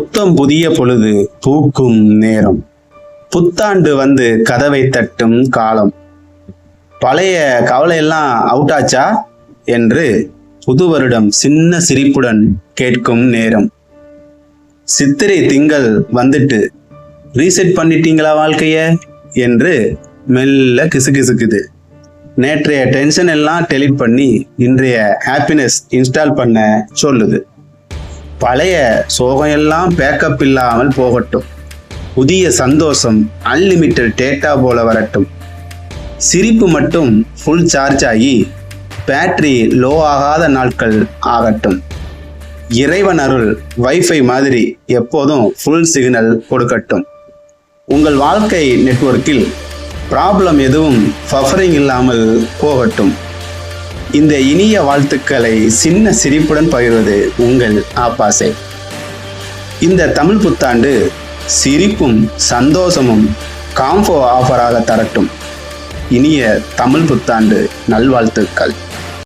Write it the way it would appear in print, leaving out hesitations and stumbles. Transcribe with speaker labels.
Speaker 1: புத்தம் புதிய பொழுது பூக்கும் நேரம், புத்தாண்டு வந்து கதவை தட்டும் காலம். பழைய கவலையெல்லாம் அவுட் ஆச்சா என்று புது வருடம் சின்ன சிரிப்புடன் கேட்கும் நேரம். சித்திரை திங்கள் வந்துட்டு ரீசெட் பண்ணிட்டீங்களா வாழ்க்கைய என்று மெல்ல கிசுகிசுக்குது. நேற்றைய டென்ஷன் எல்லாம் டெலிட் பண்ணி இன்றைய ஹாப்பினஸ் இன்ஸ்டால் பண்ண சொல்லுது. பழைய சோகம் எல்லாம் பேக்கப் இல்லாமல் போகட்டும், புதிய சந்தோஷம் அன்லிமிட்டட் டேட்டா போல வரட்டும். சிரிப்பு மட்டும் ஃபுல் சார்ஜ் ஆகி பேட்டரி லோ ஆகாத நாட்கள் ஆகட்டும். இறைவன் அருள் வைஃபை மாதிரி எப்போதும் ஃபுல் சிக்னல் கொடுக்கட்டும். உங்கள் வாழ்க்கை நெட்வொர்க்கில் ப்ராப்ளம் எதுவும் பஃபரிங் இல்லாமல் போகட்டும். இந்த இனிய வாழ்த்துக்களை சின்ன சிரிப்புடன் பகிர்வது உங்கள் ஆபாசை. இந்த தமிழ் புத்தாண்டு சிரிப்பும் சந்தோஷமும் காம்போ ஆஃபராக தரட்டும். இனிய தமிழ் புத்தாண்டு நல்வாழ்த்துக்கள்.